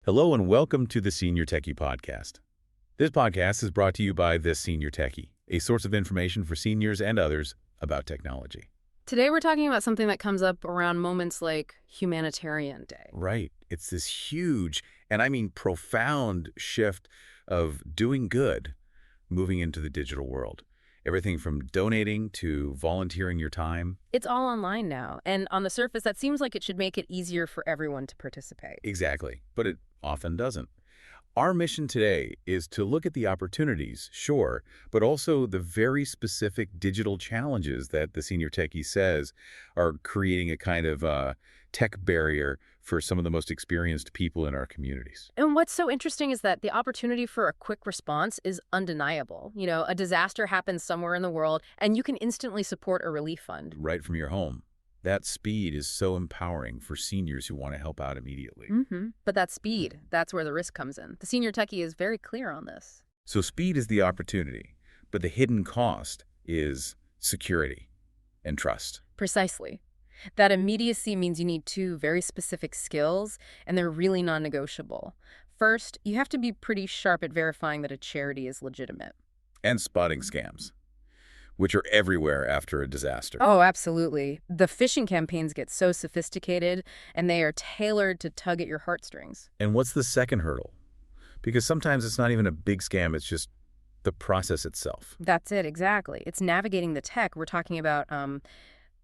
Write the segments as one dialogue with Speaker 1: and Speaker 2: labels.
Speaker 1: Hello and welcome to the Senior Techie Podcast. This podcast is brought to you by The Senior Techie, a source of information for seniors and others about technology.
Speaker 2: Today we're talking about something that comes up around moments like Humanitarian Day.
Speaker 1: Right. It's this huge, and I mean profound shift of doing good moving into the digital world. Everything from donating to volunteering your time.
Speaker 2: It's all online now, and on the surface that seems like it should make it easier for everyone to participate.
Speaker 1: Exactly, but it often doesn't. Our mission today is to look at the opportunities, sure, but also the very specific digital challenges that the Senior Techie says are creating a kind of tech barrier for some of the most experienced people in our communities.
Speaker 2: And what's so interesting is that the opportunity for a quick response is undeniable. A disaster happens somewhere in the world, and you can instantly support a relief fund.
Speaker 1: Right from your home. That speed is so empowering for seniors who want to help out immediately.
Speaker 2: But that speed, that's where the risk comes in. The Senior Techie is very clear on this.
Speaker 1: So speed is the opportunity, but the hidden cost is security and trust.
Speaker 2: Precisely. That immediacy means you need two very specific skills, and they're really non-negotiable. First, you have to be pretty sharp at verifying that a charity is legitimate.
Speaker 1: And spotting scams, which are everywhere after a disaster.
Speaker 2: Oh, absolutely. The phishing campaigns get so sophisticated, and they are tailored to tug at your heartstrings.
Speaker 1: And what's the second hurdle? Because sometimes it's not even a big scam, it's just the process itself.
Speaker 2: That's it, exactly. It's navigating the tech. We're talking about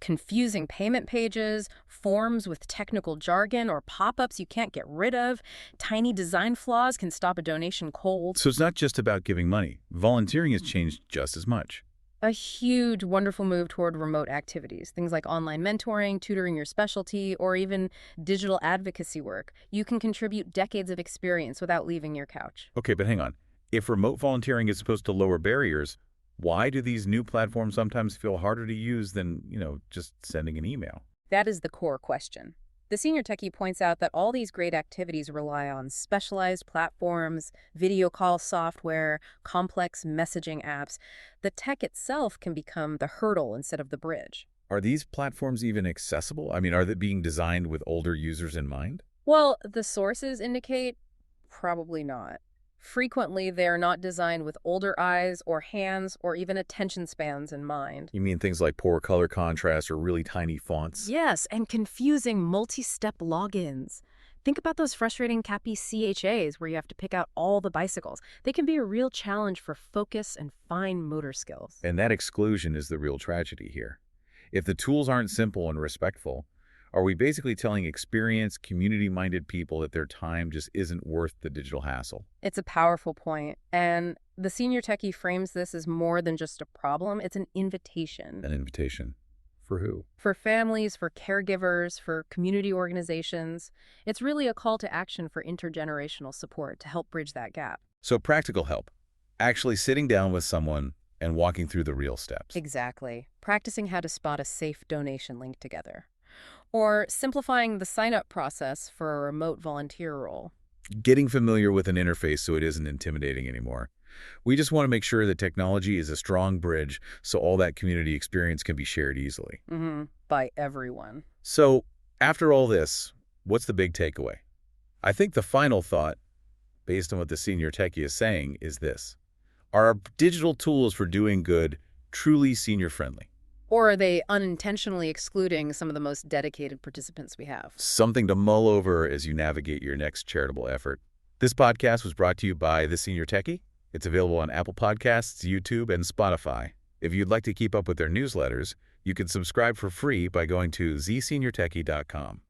Speaker 2: confusing payment pages, forms with technical jargon, or pop-ups you can't get rid of. Tiny design flaws can stop a donation cold.
Speaker 1: So it's not just about giving money. Volunteering has changed just as much.
Speaker 2: A huge, wonderful move toward remote activities, things like online mentoring, tutoring your specialty, or even digital advocacy work. You can contribute decades of experience without leaving your couch.
Speaker 1: Okay, but hang on. If remote volunteering is supposed to lower barriers, why do these new platforms sometimes feel harder to use than, just sending an email?
Speaker 2: That is the core question. The Senior Techie points out that all these great activities rely on specialized platforms, video call software, complex messaging apps. The tech itself can become the hurdle instead of the bridge.
Speaker 1: Are these platforms even accessible? I mean, are they being designed with older users in mind?
Speaker 2: Well, the sources indicate probably not. Frequently, they're not designed with older eyes or hands or even attention spans in mind.
Speaker 1: You mean things like poor color contrast or really tiny fonts?
Speaker 2: Yes, and confusing multi-step logins. Think about those frustrating CAPI CHAs where you have to pick out all the bicycles. They can be a real challenge for focus and fine motor skills.
Speaker 1: And that exclusion is the real tragedy here. If the tools aren't simple and respectful, are we basically telling experienced, community-minded people that their time just isn't worth the digital hassle?
Speaker 2: It's a powerful point, and the Senior Techie frames this as more than just a problem. It's an invitation.
Speaker 1: An invitation? For who?
Speaker 2: For families, for caregivers, for community organizations. It's really a call to action for intergenerational support to help bridge that gap.
Speaker 1: So practical help. Actually sitting down with someone and walking through the real steps.
Speaker 2: Exactly. Practicing how to spot a safe donation link together. Or simplifying the sign-up process for a remote volunteer role.
Speaker 1: Getting familiar with an interface so it isn't intimidating anymore. We just want to make sure that technology is a strong bridge so all that community experience can be shared easily.
Speaker 2: By everyone.
Speaker 1: So, after all this, what's the big takeaway? I think the final thought, based on what the Senior Techie is saying, is this. Are our digital tools for doing good truly senior-friendly?
Speaker 2: Or are they unintentionally excluding some of the most dedicated participants we have?
Speaker 1: Something to mull over as you navigate your next charitable effort. This podcast was brought to you by The Senior Techie. It's available on Apple Podcasts, YouTube, and Spotify. If you'd like to keep up with their newsletters, you can subscribe for free by going to theseniortechie.com.